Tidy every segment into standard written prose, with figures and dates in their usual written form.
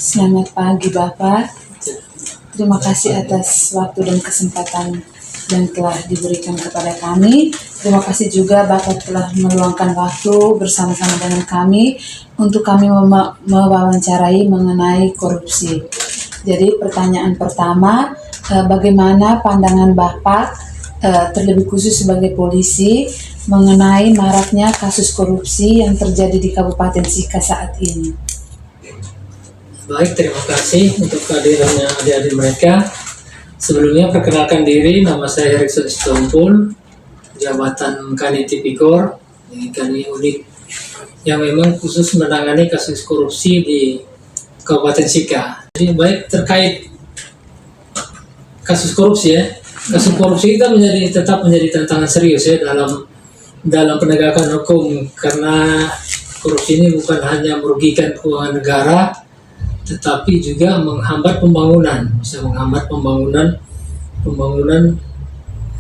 Selamat pagi Bapak. Terima kasih atas waktu dan kesempatan yang telah diberikan kepada kami. Terima kasih juga Bapak telah meluangkan waktu bersama-sama dengan kami untuk kami mewawancarai mengenai korupsi. Jadi pertanyaan pertama, bagaimana pandangan Bapak terlebih khusus sebagai polisi mengenai maraknya kasus korupsi yang terjadi di Kabupaten Sika saat ini? Baik, terima kasih untuk kehadirannya adik-adik mereka. Sebelumnya perkenalkan diri, nama saya Erikson Sitompul, jabatan Kanit Tipikor, Kanit unit yang memang khusus menangani kasus korupsi di Kabupaten Sika. Jadi baik terkait kasus korupsi ya, kasus korupsi kita tetap menjadi tantangan serius ya dalam penegakan hukum, karena korupsi ini bukan hanya merugikan keuangan negara, tetapi juga menghambat pembangunan, bisa menghambat pembangunan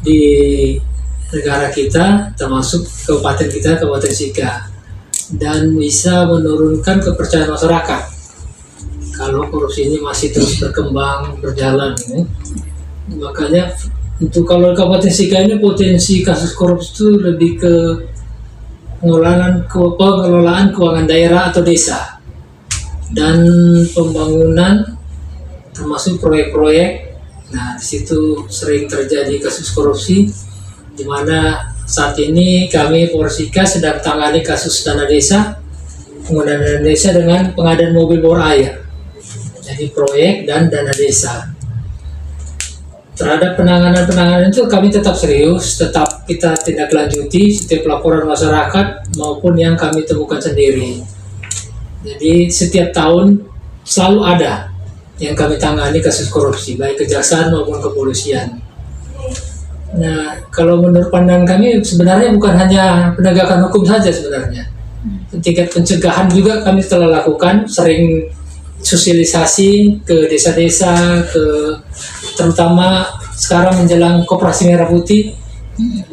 di negara kita, termasuk kabupaten kita, Kabupaten Sika, dan bisa menurunkan kepercayaan masyarakat kalau korupsi ini masih terus berkembang, berjalan. Makanya untuk kalau Kabupaten Sika ini potensi kasus korupsi itu lebih ke pengelolaan keuangan daerah atau desa, dan pembangunan termasuk proyek-proyek. Nah, di situ sering terjadi kasus korupsi, di mana saat ini kami Polsika sedang tangani kasus dana desa, penggunaan dana desa dengan pengadaan mobil bor air. Jadi proyek dan dana desa. Terhadap penanganan itu kami tetap serius, tetap kita tindak lanjuti setiap laporan masyarakat maupun yang kami temukan sendiri. Jadi setiap tahun selalu ada yang kami tangani kasus korupsi, baik kejaksaan maupun kepolisian. Nah, kalau menurut pandangan kami sebenarnya bukan hanya penegakan hukum saja sebenarnya. Tingkat pencegahan juga kami telah lakukan, sering sosialisasi ke desa-desa, terutama sekarang menjelang Koperasi Merah Putih,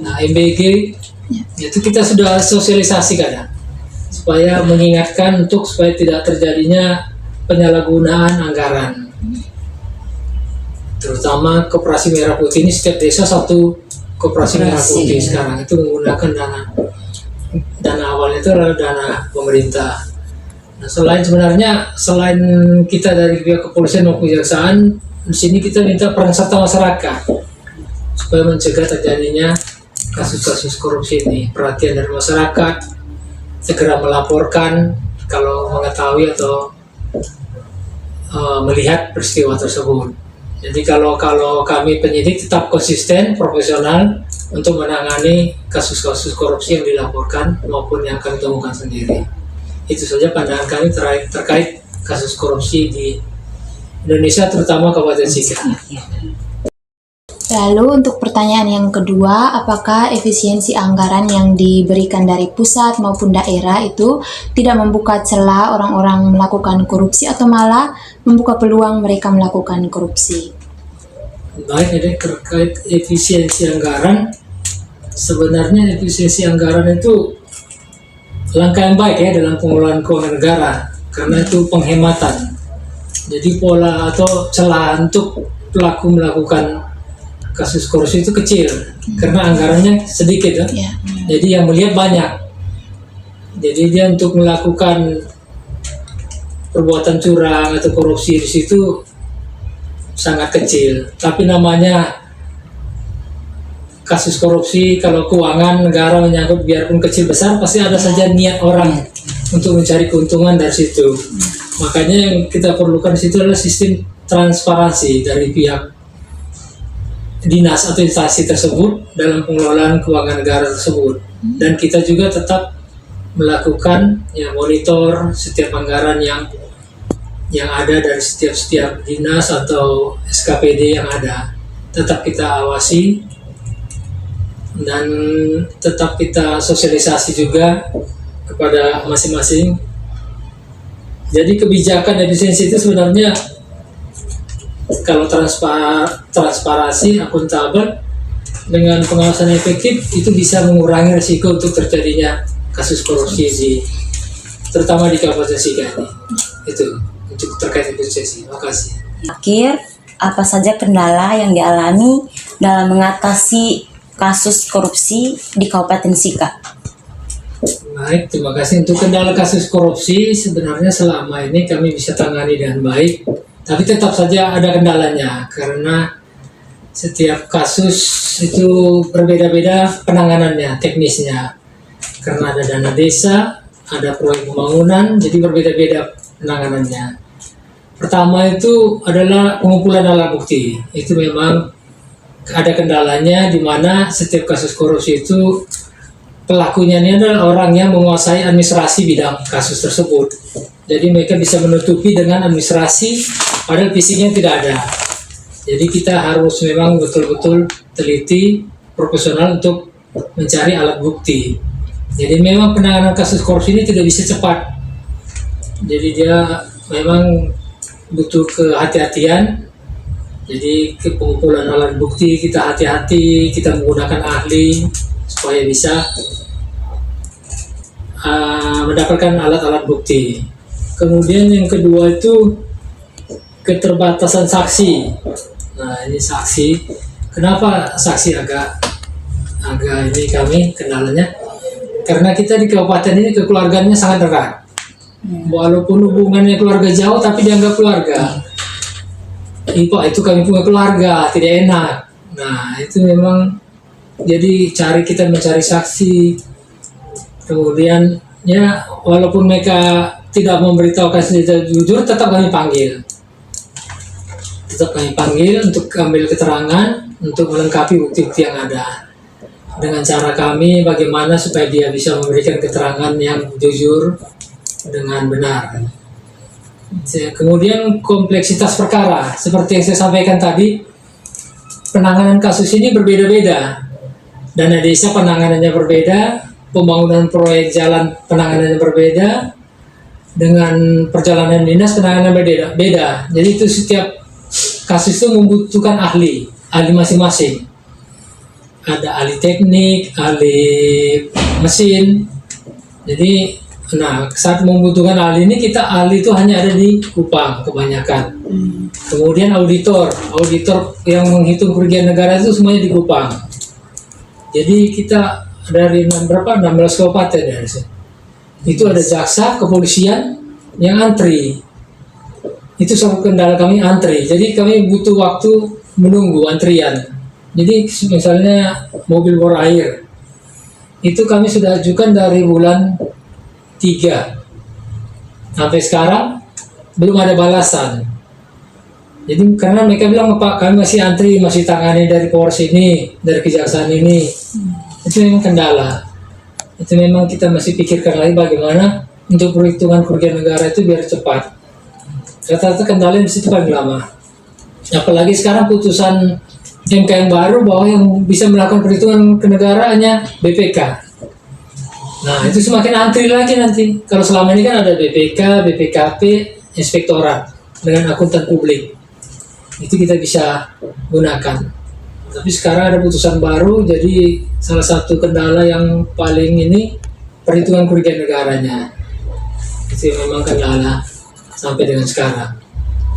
nah MBG, itu kita sudah sosialisasi kadang, supaya mengingatkan supaya tidak terjadinya penyalahgunaan anggaran. Terutama Koperasi Merah Putih ini setiap desa satu Koperasi Merah Putih sekarang itu menggunakan dana awalnya itu adalah dana pemerintah. Nah, selain kita dari pihak kepolisian maupun kejaksaan, di sini kita minta peran serta masyarakat supaya mencegah terjadinya kasus-kasus korupsi ini. Perhatian dari masyarakat, segera melaporkan kalau mengetahui atau melihat peristiwa tersebut. Jadi kalau kami penyidik tetap konsisten, profesional untuk menangani kasus-kasus korupsi yang dilaporkan maupun yang kami temukan sendiri. Itu saja pandangan kami terkait kasus korupsi di Indonesia, terutama Kabupaten Sika. Lalu untuk pertanyaan yang kedua, apakah efisiensi anggaran yang diberikan dari pusat maupun daerah itu tidak membuka celah orang-orang melakukan korupsi atau malah membuka peluang mereka melakukan korupsi? Baik, jadi terkait efisiensi anggaran, sebenarnya efisiensi anggaran itu langkah yang baik ya dalam pengelolaan keuangan negara, karena itu penghematan. Jadi pola atau celah untuk pelaku melakukan kasus korupsi itu kecil, karena anggarannya sedikit ya. Jadi yang melihat banyak. Jadi dia untuk melakukan perbuatan curang atau korupsi di situ sangat kecil. Tapi namanya kasus korupsi, kalau keuangan negara menyangkut biarpun kecil besar, pasti ada saja niat orang untuk mencari keuntungan dari situ. Makanya yang kita perlukan di situ adalah sistem transparansi dari pihak dinas atau instansi tersebut dalam pengelolaan keuangan negara tersebut. Dan kita juga tetap melakukan monitor setiap anggaran yang ada dari setiap dinas atau SKPD yang ada. Tetap kita awasi dan tetap kita sosialisasi juga kepada masing-masing. Jadi kebijakan efisiensi itu sebenarnya kalau transparansi, akuntabel dengan pengawasan efektif itu bisa mengurangi risiko untuk terjadinya kasus korupsi terutama di Kabupaten Sika ini. Itu. untuk terkait efisiensi. Terima kasih. Akhir, apa saja kendala yang dialami dalam mengatasi kasus korupsi di Kabupaten Sika? Baik, terima kasih. Untuk kendala kasus korupsi sebenarnya selama ini kami bisa tangani dengan baik, tapi tetap saja ada kendalanya karena setiap kasus itu berbeda-beda penanganannya, teknisnya. Karena ada dana desa, ada proyek pembangunan, jadi berbeda-beda penanganannya. Pertama itu adalah pengumpulan alat bukti. Itu memang ada kendalanya di mana setiap kasus korupsi itu pelakunya ini adalah orang yang menguasai administrasi bidang kasus tersebut. Jadi mereka bisa menutupi dengan administrasi padahal fisiknya tidak ada. Jadi kita harus memang betul-betul teliti, profesional untuk mencari alat bukti. Jadi memang penanganan kasus korupsi ini tidak bisa cepat. Jadi dia memang butuh kehati-hatian. Jadi ke pengumpulan alat bukti kita hati-hati, kita menggunakan ahli supaya bisa mendapatkan alat-alat bukti. Kemudian yang kedua itu keterbatasan saksi. Nah ini saksi, kenapa saksi agak ini kami kendalanya? Karena kita di kabupaten ini kekeluargaannya sangat erat. Walaupun hubungannya keluarga jauh tapi dianggap keluarga. Itu kami punya keluarga, tidak enak. Nah itu memang jadi kita mencari saksi. Kemudian ya walaupun mereka tidak memberitahukan secara jujur, tetap kami panggil. Tetap kami panggil untuk ambil keterangan, untuk melengkapi bukti-bukti yang ada. Dengan cara kami bagaimana supaya dia bisa memberikan keterangan yang jujur dengan benar. Kemudian kompleksitas perkara, seperti yang saya sampaikan tadi, penanganan kasus ini berbeda-beda. Dana desa penanganannya berbeda, pembangunan proyek jalan penanganannya berbeda, dengan perjalanan dinas penanganan beda. Jadi itu setiap kasus itu membutuhkan ahli masing-masing. Ada ahli teknik, ahli mesin. Jadi, saat membutuhkan ahli ini ahli itu hanya ada di Kupang kebanyakan. Kemudian auditor yang menghitung kerugian negara itu semuanya di Kupang. Jadi kita dari 16 kabupaten dari sini. Itu ada jaksa, kepolisian yang antri. Itu satu kendala kami, antri. Jadi kami butuh waktu menunggu antrian. Jadi misalnya mobil bor air, itu kami sudah ajukan dari bulan 3 sampai sekarang belum ada balasan. Jadi karena mereka bilang, Pak, kami masih antri, masih tangani dari Polres ini, dari kejaksaan ini. Itu memang kendala. Itu memang kita masih pikirkan lagi bagaimana untuk perhitungan kerugian negara itu biar cepat. Rata-rata kendala di situ paling lama. Apalagi sekarang putusan MK yang baru bahwa yang bisa melakukan perhitungan ke negara hanya BPK. Nah itu semakin antri lagi nanti. Kalau selama ini kan ada BPK, BPKP, Inspektorat dengan akuntan publik. Itu kita bisa gunakan. Tapi sekarang ada putusan baru, jadi salah satu kendala yang paling ini perhitungan kerugian negaranya. Itu memang kendala sampai dengan sekarang.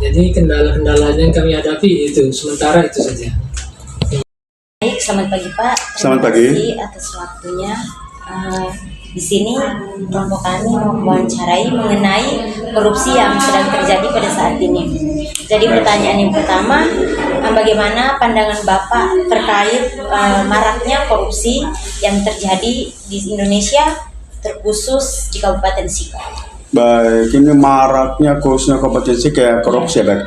Jadi kendala-kendalanya yang kami hadapi itu, sementara itu saja. Baik, selamat pagi Pak. Selamat pagi. Terima kasih atas waktunya. Di sini kelompok kami mewawancarai mengenai korupsi yang sedang terjadi pada saat ini. Jadi pertanyaan yang pertama, bagaimana pandangan Bapak terkait maraknya korupsi yang terjadi di Indonesia, terkhusus di Kabupaten Sika? Baik, ini maraknya khususnya Kabupaten Sika ya, korupsi ya. Baik.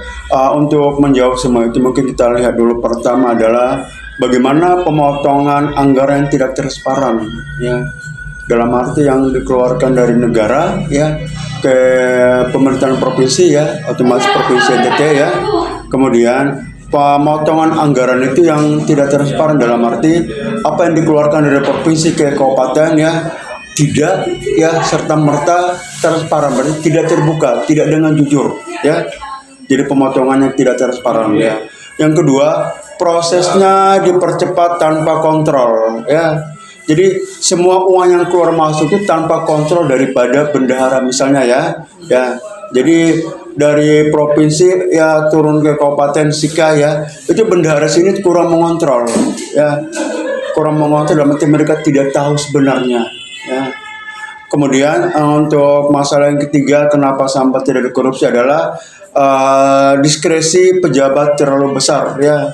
Untuk menjawab semua itu mungkin kita lihat dulu, pertama adalah bagaimana pemotongan anggaran yang tidak transparan ya. Dalam arti yang dikeluarkan dari negara ya ke pemerintahan provinsi ya, otomatis provinsi NTT ya. Kemudian pemotongan anggaran itu yang tidak transparan dalam arti apa yang dikeluarkan dari provinsi ke kabupaten ya tidak ya serta merta transparan, berarti tidak terbuka, tidak dengan jujur ya. Jadi pemotongan yang tidak transparan ya. Yang kedua, prosesnya dipercepat tanpa kontrol ya. Jadi semua uang yang keluar masuk itu tanpa kontrol daripada bendahara misalnya ya Jadi dari provinsi ya turun ke Kabupaten Sika ya, itu bendahara sini kurang mengontrol ya, kurang mengontrol dalam arti mereka tidak tahu sebenarnya ya. Kemudian untuk masalah yang ketiga kenapa sampai tidak ada korupsi adalah diskresi pejabat terlalu besar ya,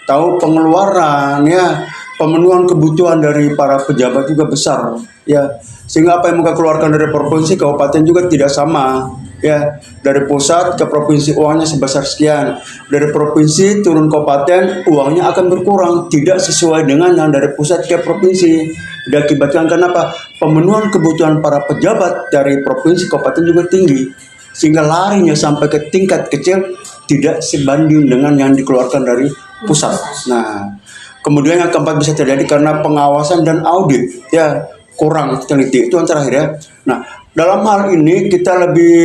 tahu pengeluaran ya, pemenuhan kebutuhan dari para pejabat juga besar ya, sehingga apa yang mereka keluarkan dari provinsi kabupaten juga tidak sama ya, dari pusat ke provinsi uangnya sebesar sekian, dari provinsi turun kabupaten uangnya akan berkurang, tidak sesuai dengan yang dari pusat ke provinsi. Diakibatkan kenapa? Pemenuhan kebutuhan para pejabat dari provinsi kabupaten juga tinggi, sehingga larinya sampai ke tingkat kecil tidak sebanding dengan yang dikeluarkan dari pusat. Nah, kemudian yang keempat bisa terjadi karena pengawasan dan audit ya kurang teliti, itu yang terakhir ya. Nah, dalam hal ini kita lebih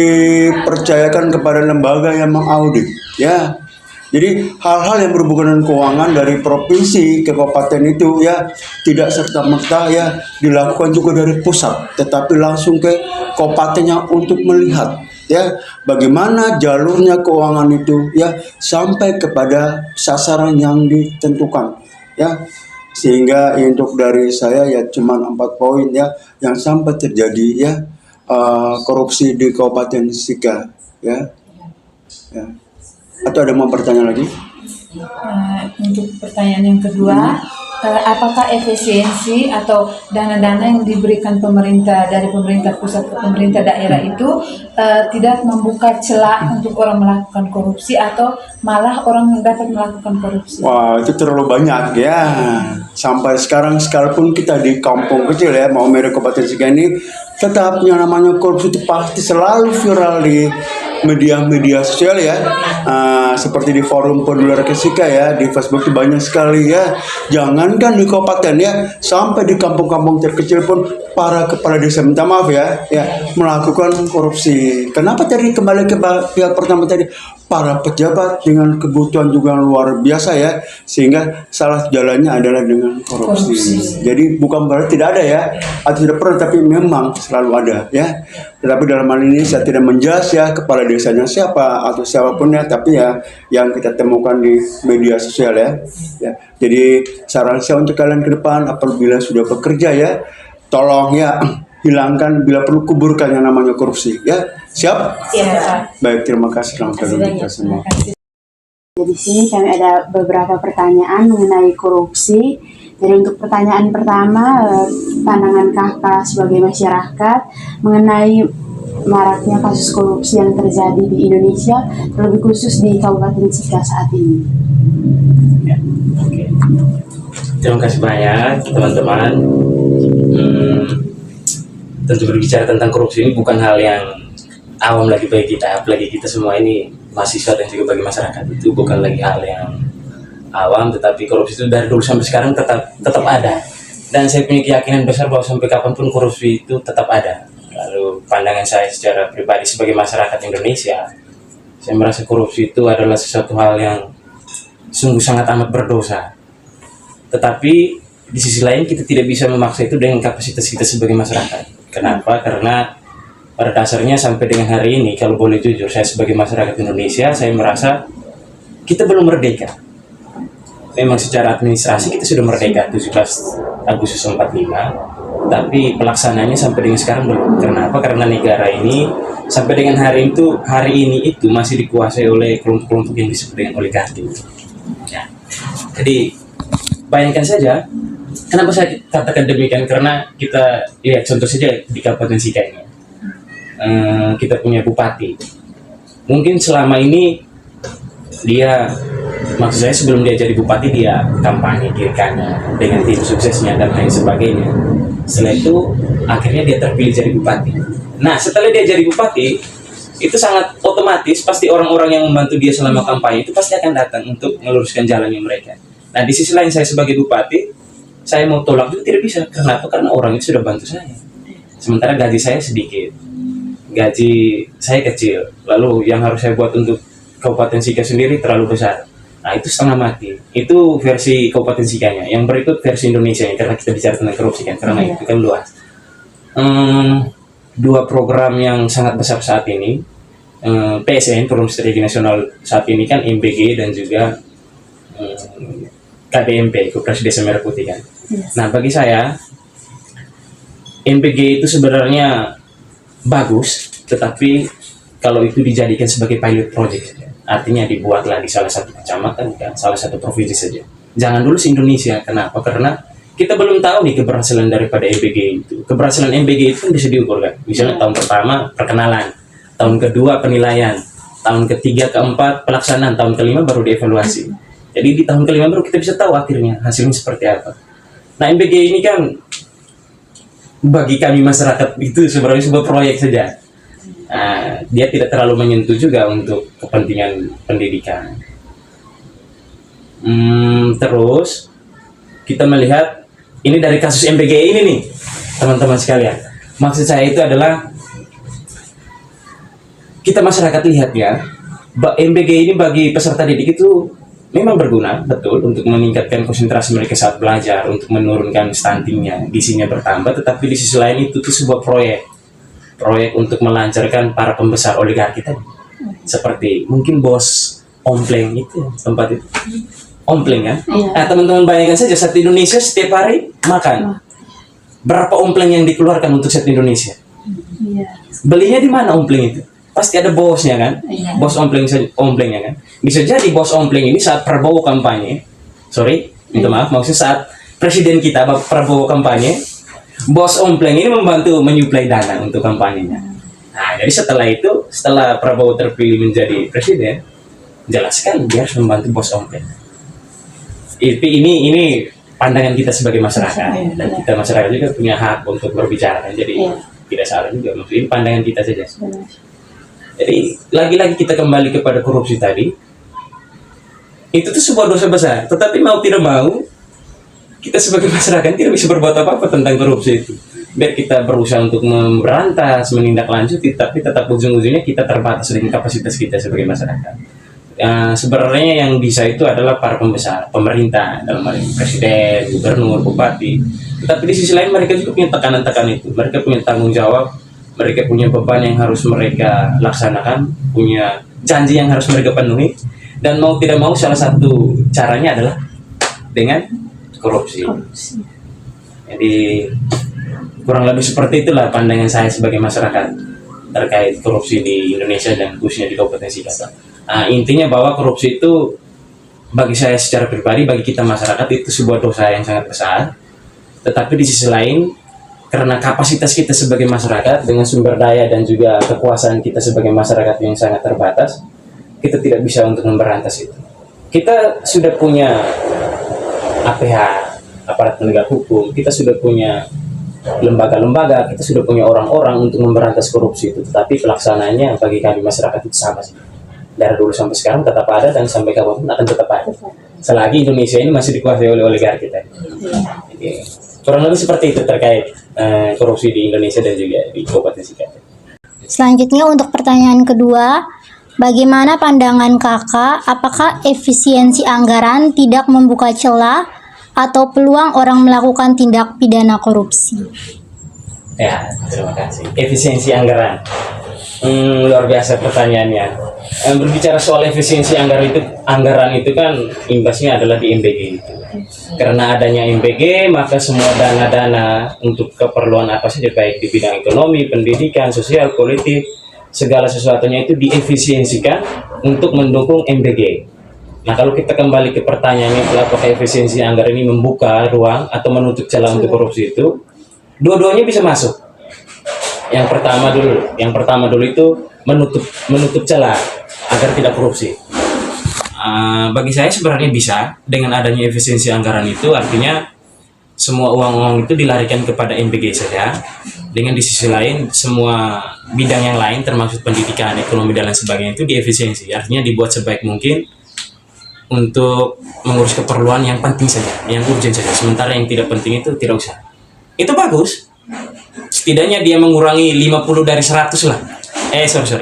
percayakan kepada lembaga yang mengaudit ya. Jadi hal-hal yang berhubungan dengan keuangan dari provinsi ke kabupaten itu ya tidak serta-merta ya dilakukan juga dari pusat, tetapi langsung ke kabupatennya untuk melihat ya bagaimana jalurnya keuangan itu ya sampai kepada sasaran yang ditentukan ya. Sehingga untuk dari saya ya cuma 4 poin ya yang sampai terjadi ya korupsi di Kabupaten Sika ya. Ya. Atau ada mau bertanya lagi? Untuk pertanyaan yang kedua, apakah efisiensi atau dana-dana yang diberikan pemerintah dari pemerintah pusat ke pemerintah daerah itu tidak membuka celah untuk orang melakukan korupsi atau malah orang dapat melakukan korupsi? Wah, itu terlalu banyak ya. Sampai sekarang sekalipun kita di kampung kecil ya, mau merek Kabupaten Sika ini, tetap yang namanya korupsi itu pasti selalu viral di media-media sosial ya, seperti di forum Peduli Rakyat Sika ya, di Facebook itu banyak sekali ya. Jangankan di kabupaten ya, sampai di kampung-kampung terkecil pun para kepala desa, minta maaf ya, melakukan korupsi. Kenapa tadi kembali ke pihak pertama tadi, para pejabat dengan kebutuhan juga luar biasa ya, sehingga salah jalannya adalah dengan korupsi. Jadi bukan berarti tidak ada ya, atau tidak pernah, tapi memang selalu ada ya. Tetapi dalam hal ini saya tidak menjelas ya kepala desanya siapa atau siapapun ya, tapi ya yang kita temukan di media sosial ya. Jadi saran saya untuk kalian ke depan apabila sudah bekerja ya, tolong ya hilangkan bila perlu kuburkan yang namanya korupsi ya. Siap? Siap. Baik, terima kasih. Selamat datang kita semua. Jadi di sini kami ada beberapa pertanyaan mengenai korupsi. Jadi untuk pertanyaan pertama, pandangan kakak sebagai masyarakat mengenai maraknya kasus korupsi yang terjadi di Indonesia, terlebih khusus di Kabupaten Sika saat ini. Ya, oke. Terima kasih banyak teman-teman. Tentu berbicara tentang korupsi ini bukan hal yang awam lagi bagi kita, apalagi kita semua ini mahasiswa dan juga bagi masyarakat. Itu bukan lagi hal yang awam, tetapi korupsi itu dari dulu sampai sekarang tetap ada. Dan saya punya keyakinan besar bahwa sampai kapanpun korupsi itu tetap ada. Lalu pandangan saya secara pribadi sebagai masyarakat Indonesia, saya merasa korupsi itu adalah sesuatu hal yang sungguh sangat amat berdosa. Tetapi di sisi lain kita tidak bisa memaksa itu dengan kapasitas kita sebagai masyarakat. Kenapa? Karena pada dasarnya sampai dengan hari ini, kalau boleh jujur, saya sebagai masyarakat Indonesia, saya merasa kita belum merdeka. Memang secara administrasi kita sudah merdeka 17 Agustus 45, tapi pelaksananya sampai dengan sekarang belum. Kenapa? Karena negara ini sampai dengan hari ini itu masih dikuasai oleh kelompok-kelompok yang disebut dengan oligarki. Ya. Jadi bayangkan saja, kenapa saya katakan demikian? Karena kita lihat contoh saja di Kabupaten Sika ini. Kita punya bupati. Mungkin selama ini dia, maksud saya sebelum dia jadi bupati dia kampanye kiri kanan dengan tim suksesnya dan lain sebagainya. Setelah itu akhirnya dia terpilih jadi bupati. Nah setelah dia jadi bupati itu sangat otomatis pasti orang-orang yang membantu dia selama kampanye itu pasti akan datang untuk meluruskan jalannya mereka. Nah di sisi lain saya sebagai bupati, saya mau tolak itu tidak bisa. Kenapa? Karena orang itu sudah bantu saya. Sementara gaji saya sedikit, gaji saya kecil, lalu yang harus saya buat untuk Kabupaten Sika sendiri terlalu besar. Nah itu setengah mati. Itu versi Kabupaten Sikanya. Yang berikut versi Indonesia karena kita bicara tentang korupsi kan, karena itu kan luas. 2 program yang sangat besar saat ini PSN, Forum Strategi Nasional saat ini kan MBG dan juga KDMP, Koperasi Desa Merah Putih kan. Nah, bagi saya MBG itu sebenarnya bagus, tetapi kalau itu dijadikan sebagai pilot project, artinya dibuatlah di salah satu kecamatan, kan, salah satu provinsi saja. Jangan dulu se-Indonesia. Kenapa? Karena kita belum tahu nih keberhasilan daripada MBG itu. Keberhasilan MBG itu bisa diukur kan. Misalnya tahun pertama perkenalan, tahun kedua penilaian, tahun ketiga keempat pelaksanaan, tahun kelima baru dievaluasi. Jadi di tahun kelima baru kita bisa tahu akhirnya hasilnya seperti apa. Nah, MBG ini kan bagi kami masyarakat itu sebenarnya sebuah proyek saja. Nah, dia tidak terlalu menyentuh juga untuk kepentingan pendidikan. Terus kita melihat ini dari kasus MBG ini nih, teman-teman sekalian. Maksud saya itu adalah kita masyarakat lihat ya, MBG ini bagi peserta didik itu memang berguna, betul, untuk meningkatkan konsentrasi mereka saat belajar, untuk menurunkan stuntingnya, gizinya bertambah, tetapi di sisi lain itu tuh sebuah proyek untuk melancarkan para pembesar oligarki tadi. Seperti mungkin bos Ompleng itu, tempat itu. Ompleng kan? Nah, teman-teman bayangkan saja, satu Indonesia setiap hari makan. Berapa ompleng yang dikeluarkan untuk satu Indonesia? Belinya di mana ompleng itu? Pasti ada bosnya kan, bos omplengnya kan. Bisa jadi bos ompleng ini saat Prabowo kampanye, minta maaf, maksudnya saat presiden kita Prabowo kampanye, bos ompleng ini membantu menyuplai dana untuk kampanyenya. Nah, jadi setelah Prabowo terpilih menjadi presiden, jelaskan dia harus membantu bos ompleng. Ini pandangan kita sebagai masyarakat, dan kita masyarakat juga punya hak untuk berbicara, jadi tidak salah juga. Maksudnya ini pandangan kita saja. Jadi lagi-lagi kita kembali kepada korupsi tadi. Itu tuh sebuah dosa besar. Tetapi mau tidak mau, kita sebagai masyarakat tidak bisa berbuat apa-apa tentang korupsi itu. Biar kita berusaha untuk memberantas, menindaklanjuti, tapi tetap ujung-ujungnya kita terbatas dengan kapasitas kita sebagai masyarakat. Sebenarnya yang bisa itu adalah para pembesar, pemerintah, dalam hal ini presiden, gubernur, bupati. Tetapi di sisi lain mereka juga punya tekanan-tekanan itu. Mereka punya tanggung jawab. Mereka punya beban yang harus mereka laksanakan, punya janji yang harus mereka penuhi, dan mau tidak mau salah satu caranya adalah dengan korupsi. Jadi kurang lebih seperti itulah pandangan saya sebagai masyarakat terkait korupsi di Indonesia dan khususnya di Kabupaten Sikata. Intinya bahwa korupsi itu bagi saya secara pribadi, bagi kita masyarakat itu sebuah dosa yang sangat besar. Tetapi di sisi lain, karena kapasitas kita sebagai masyarakat dengan sumber daya dan juga kekuasaan kita sebagai masyarakat yang sangat terbatas, kita tidak bisa untuk memberantas itu. Kita sudah punya APH, aparat penegak hukum, kita sudah punya lembaga-lembaga, kita sudah punya orang-orang untuk memberantas korupsi itu. Tetapi pelaksanaannya bagi kami masyarakat itu sama sih. Dari dulu sampai sekarang tetap ada dan sampai kapanpun akan tetap ada. Selagi Indonesia ini masih dikuasai oleh oligarki kita. Jadi, kurang lebih seperti itu terkait korupsi di Indonesia dan juga di Kabupaten Sikata. Selanjutnya untuk pertanyaan kedua, bagaimana pandangan kakak, apakah efisiensi anggaran tidak membuka celah atau peluang orang melakukan tindak pidana korupsi? Ya, terima kasih. Efisiensi anggaran. Luar biasa pertanyaannya. Berbicara soal efisiensi anggaran itu kan imbasnya adalah di MBG itu. Karena adanya MBG, maka semua dana-dana untuk keperluan apa saja, baik di bidang ekonomi, pendidikan, sosial, politik, segala sesuatunya itu diefisiensikan untuk mendukung MBG. Nah, kalau kita kembali ke pertanyaannya, apakah efisiensi anggaran ini membuka ruang atau menutup celah untuk korupsi itu? Dua-duanya bisa masuk. Yang pertama dulu itu menutup celah agar tidak korupsi. Bagi saya sebenarnya bisa, dengan adanya efisiensi anggaran itu artinya semua uang-uang itu dilarikan kepada MBG saja, dengan di sisi lain semua bidang yang lain termasuk pendidikan, ekonomi dan lain sebagainya itu diefisiensi, artinya dibuat sebaik mungkin untuk mengurus keperluan yang penting saja, yang urgent saja, sementara yang tidak penting itu tidak usah. Itu bagus, setidaknya dia mengurangi 50 dari 100 lah.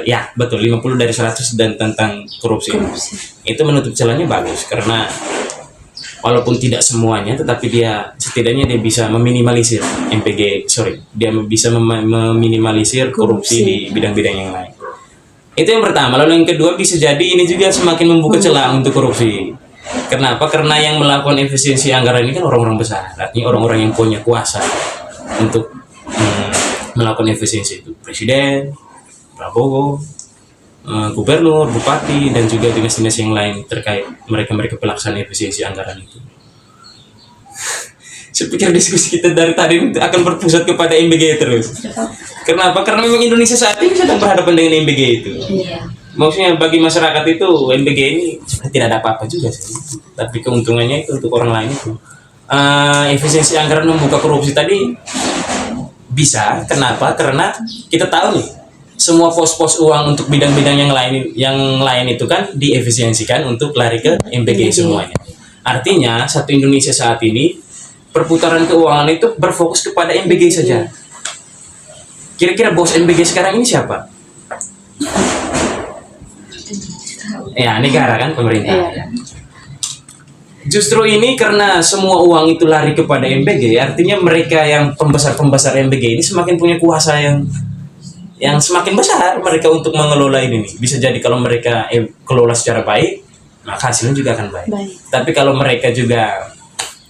Ya betul, 50 dari 100 dan tentang korupsi. Itu menutup celahnya bagus, karena walaupun tidak semuanya, tetapi dia setidaknya dia bisa meminimalisir dia bisa meminimalisir korupsi di bidang-bidang yang lain. Itu yang pertama. Lalu yang kedua, bisa jadi ini juga semakin membuka celah untuk korupsi. Kenapa? Karena yang melakukan efisiensi anggaran ini kan orang-orang besar, artinya orang-orang yang punya kuasa untuk melakukan efisiensi itu. Presiden, Prabowo, gubernur, bupati, dan juga dinas-dinas yang lain terkait mereka pelaksanaan efisiensi anggaran itu. Saya pikir diskusi kita dari tadi akan berpusat kepada MBG terus. Kenapa? Karena memang Indonesia saat ini sedang berhadapan dengan MBG itu. Maksudnya bagi masyarakat itu MBG ini tidak ada apa-apa juga sih. Tapi keuntungannya itu untuk orang lain itu. Efisiensi anggaran membuka korupsi tadi bisa. Kenapa? Karena kita tahu nih, semua pos-pos uang untuk bidang-bidang yang lain itu kan diefisiensikan untuk lari ke MBG semuanya. Artinya satu Indonesia saat ini perputaran keuangan itu berfokus kepada MBG saja. Kira-kira bos MBG sekarang ini siapa? Ya, negara kan, pemerintah. Justru ini karena semua uang itu lari kepada MBG, artinya mereka yang pembesar MBG ini semakin punya kuasa yang semakin besar mereka untuk mengelola ini nih. Bisa jadi kalau mereka kelola secara baik, maka hasilnya juga akan baik. Tapi kalau mereka juga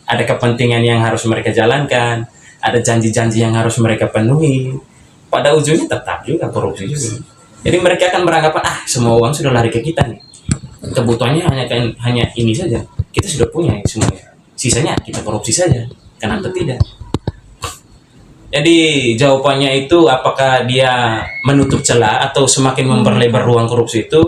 ada kepentingan yang harus mereka jalankan, ada janji-janji yang harus mereka penuhi, pada ujungnya tetap juga korupsi juga. Jadi mereka akan beranggapan, semua uang sudah lari ke kita nih, kebutuhannya hanya ini saja, kita sudah punya semuanya, sisanya kita korupsi saja, kenapa tidak? Jadi jawabannya itu apakah dia menutup celah atau semakin memperlebar ruang korupsi itu,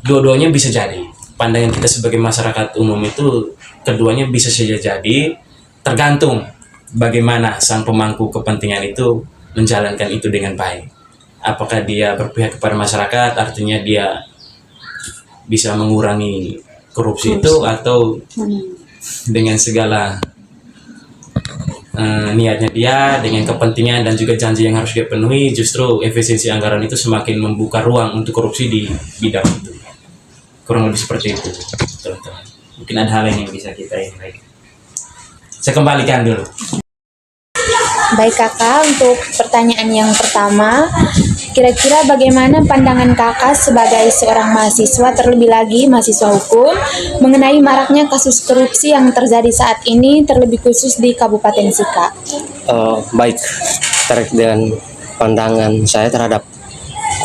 dua-duanya bisa jadi. Pandangan kita sebagai masyarakat umum itu keduanya bisa saja jadi, tergantung bagaimana sang pemangku kepentingan itu menjalankan itu dengan baik. Apakah dia berpihak kepada masyarakat, artinya dia bisa mengurangi korupsi itu, atau dengan segala niatnya dia, dengan kepentingan dan juga janji yang harus dia penuhi, justru efisiensi anggaran itu semakin membuka ruang untuk korupsi di bidang itu. Kurang lebih seperti itu, teman-teman. Mungkin ada hal lain yang bisa kita ini. Saya kembalikan dulu. Baik kakak, untuk pertanyaan yang pertama, kira-kira bagaimana pandangan kakak sebagai seorang mahasiswa, terlebih lagi mahasiswa hukum, mengenai maraknya kasus korupsi yang terjadi saat ini, terlebih khusus di Kabupaten Sika? Baik, terkait dengan pandangan saya terhadap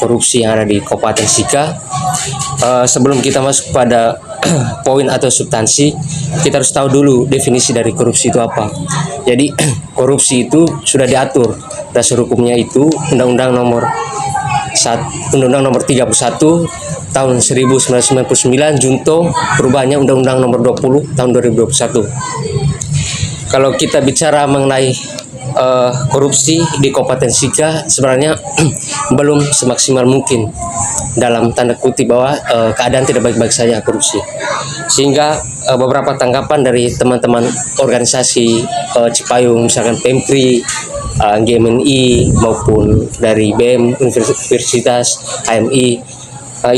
korupsi yang ada di Kabupaten Sika, sebelum kita masuk pada poin atau substansi, kita harus tahu dulu definisi dari korupsi itu apa. Jadi korupsi itu sudah diatur dasar hukumnya itu Undang-Undang Nomor 31 tahun 1999 junto perubahannya Undang-Undang Nomor 20 tahun 2021. Kalau kita bicara mengenai korupsi di Kabupaten Sika, sebenarnya belum semaksimal mungkin, dalam tanda kutip bahwa keadaan tidak baik-baik saja korupsi, sehingga beberapa tanggapan dari teman-teman organisasi Cipayung, misalkan Pemkri, GMNI maupun dari BEM Universitas HMI,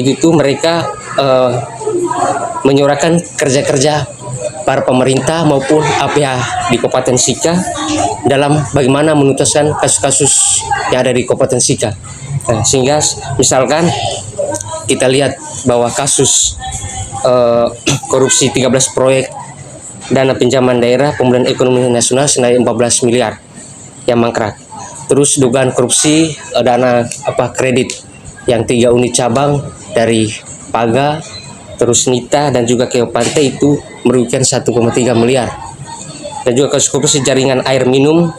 itu mereka menyuarakan kerja-kerja para pemerintah maupun APH di Kabupaten Sika dalam bagaimana menuntaskan kasus-kasus yang ada di Kabupaten Sika. Sehingga misalkan kita lihat bahwa kasus korupsi 13 proyek dana pinjaman daerah pemulihan ekonomi nasional senilai 14 miliar yang mangkrak. Terus dugaan korupsi dana kredit yang 3 unit cabang dari Paga, terus Nita dan juga Keo Pantai itu merugikan 1,3 miliar. Dan juga kasus korupsi jaringan air minum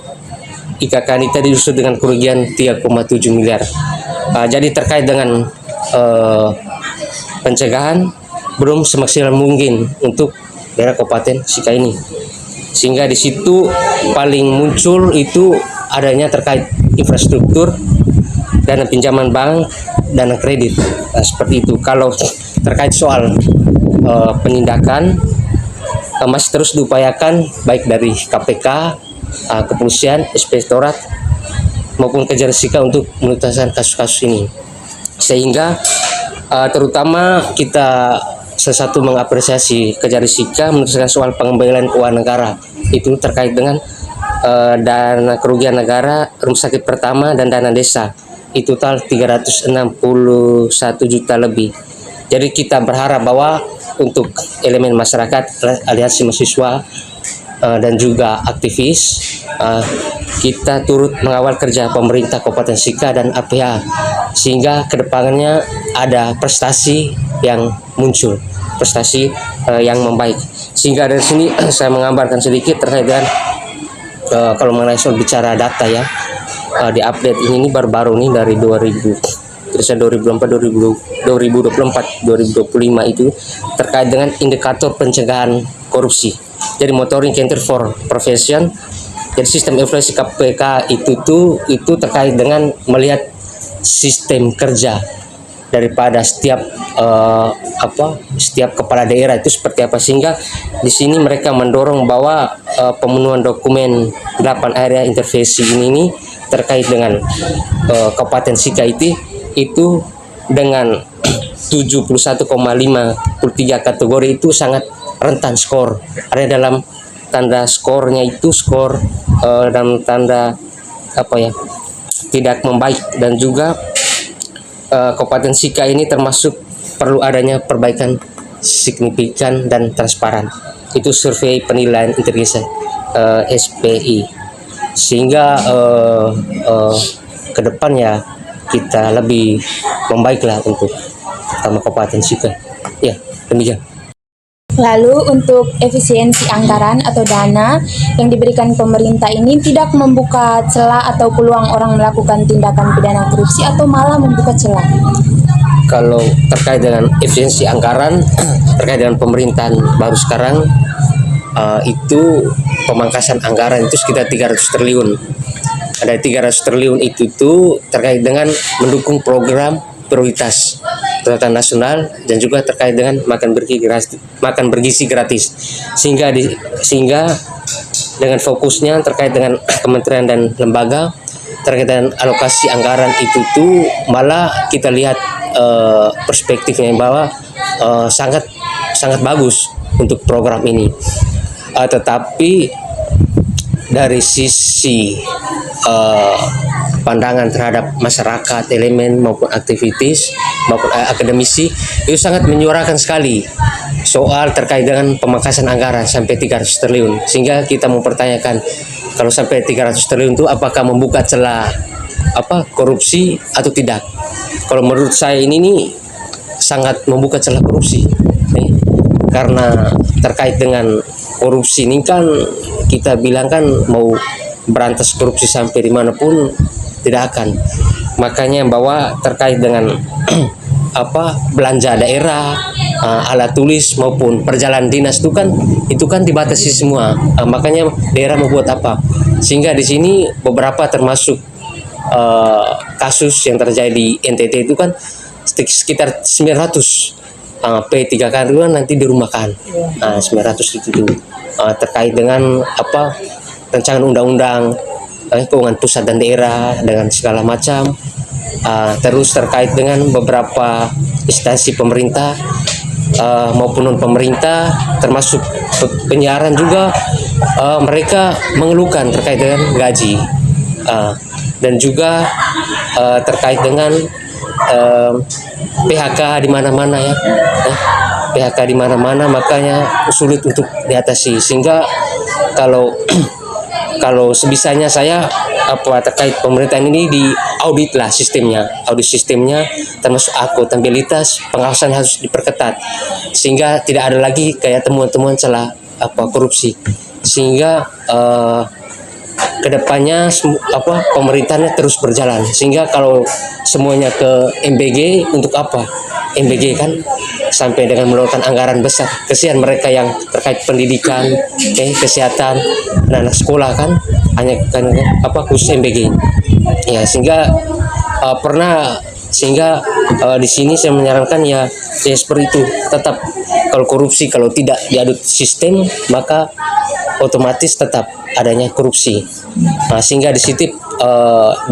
IKK Nita diusut dengan kerugian 3,7 miliar. Jadi terkait dengan pencegahan belum semaksimal mungkin untuk daerah Kabupaten Sika ini. Sehingga di situ paling muncul itu adanya terkait infrastruktur, dana pinjaman bank, dana kredit. Seperti itu. Kalau terkait soal penindakan, masih terus diupayakan baik dari KPK, kepolisian, inspektorat maupun Kejari Sika untuk menuntaskan kasus-kasus ini. Sehingga terutama kita satu mengapresiasi Kejari Sika menuntaskan soal pengembalian keuangan negara, itu terkait dengan dana kerugian negara, rumah sakit pertama dan dana desa. itu total 361 juta lebih. Jadi kita berharap bahwa untuk elemen masyarakat, aliansi mahasiswa dan juga aktivis, kita turut mengawal kerja pemerintah Kabupaten Sika dan APH sehingga kedepannya ada prestasi yang muncul, prestasi yang membaik. Sehingga dari sini saya menggambarkan sedikit terkait dengan kalau mengenai soal bicara data ya, di update ini baru-baru nih dari 2024, 2025 itu terkait dengan indikator pencegahan korupsi. Jadi monitoring counter for prevention. Jadi sistem evaluasi KPK itu terkait dengan melihat sistem kerja daripada setiap setiap kepala daerah itu seperti apa, sehingga di sini mereka mendorong bahwa pemenuhan dokumen 8 area intervensi ini terkait dengan Kabupaten Sika itu dengan 71,53 kategori itu sangat rentan skor. Ada dalam tanda skornya itu skor dalam tanda tidak membaik, dan juga Kabupaten Sika ini termasuk perlu adanya perbaikan signifikan dan transparan. Itu survei penilaian integritas SPI, sehingga kedepannya kita lebih membaiklah untuk Kabupaten Sika. Ya, demikian. Lalu untuk efisiensi anggaran atau dana yang diberikan pemerintah ini tidak membuka celah atau peluang orang melakukan tindakan pidana korupsi atau malah membuka celah. Kalau terkait dengan efisiensi anggaran terkait dengan pemerintahan baru sekarang, itu pemangkasan anggaran itu sekitar 300 triliun. Ada 300 triliun itu terkait dengan mendukung program prioritas prioritas nasional dan juga terkait dengan makan bergizi gratis, sehingga dengan fokusnya terkait dengan kementerian dan lembaga terkait dengan alokasi anggaran itu malah kita lihat perspektifnya bahwa sangat bagus untuk program ini, tetapi dari sisi pandangan terhadap masyarakat, elemen maupun aktivitis maupun akademisi itu sangat menyuarakan sekali soal terkait dengan pemangkasan anggaran sampai 300 triliun, sehingga kita mempertanyakan kalau sampai 300 triliun itu apakah membuka celah korupsi atau tidak. Kalau menurut saya ini sangat membuka celah korupsi karena terkait dengan korupsi ini kan kita bilang kan mau berantas korupsi sampai dimanapun tidak akan. Makanya bahwa terkait dengan belanja daerah, alat tulis maupun perjalanan dinas itu kan dibatasi semua. Makanya daerah mau buat apa? Sehingga di sini beberapa termasuk kasus yang terjadi di NTT itu kan sekitar 900 P3K itu kan nanti dirumahkan. 900 itu terkait dengan rancangan undang-undang keuangan pusat dan daerah dengan segala macam, terus terkait dengan beberapa instansi pemerintah maupun non pemerintah termasuk penyiaran juga, mereka mengeluhkan terkait dengan gaji, dan juga terkait dengan PHK di mana-mana ya. PHK di mana-mana, makanya sulit untuk diatasi. Sehingga kalau sebisanya saya terkait pemerintahan ini di audit lah sistemnya, termasuk akuntabilitas, pengawasan harus diperketat sehingga tidak ada lagi kayak temuan-temuan celah korupsi, sehingga kedepannya pemerintahnya terus berjalan, sehingga kalau semuanya ke MBG untuk apa? MBG kan sampai dengan mengeluarkan anggaran besar, kesian mereka yang terkait pendidikan, kesehatan, anak sekolah kan hanya khusus MBG ya, sehingga di sini saya menyarankan ya seperti itu. Tetap kalau korupsi kalau tidak diadut sistem maka otomatis tetap adanya korupsi. Sehingga di situ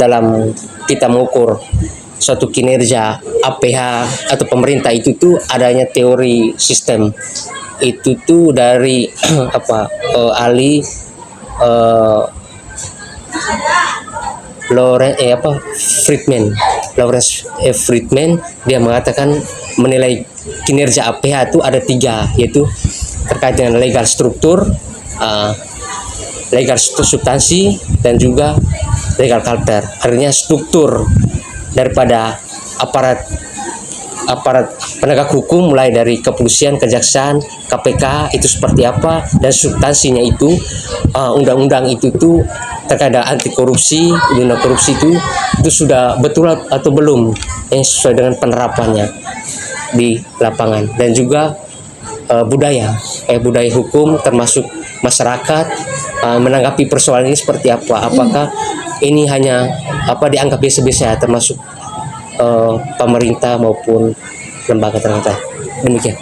dalam kita mengukur suatu kinerja APH atau pemerintah itu adanya teori sistem itu dari ahli Lawrence Friedman, dia mengatakan menilai kinerja APH itu ada 3, yaitu terkait dengan legal struktur, legal substansi, dan juga legal culture. Artinya struktur daripada aparat penegak hukum, mulai dari kepolisian, kejaksaan, KPK itu seperti apa, dan substansinya itu undang-undang itu tuh terkait dengan anti korupsi, undang korupsi itu sudah betul atau belum yang sesuai dengan penerapannya di lapangan. Dan juga budaya hukum, termasuk masyarakat menanggapi persoalan ini seperti apa, apakah ini hanya dianggap biasa-biasa, termasuk pemerintah maupun lembaga terkait. Demikian.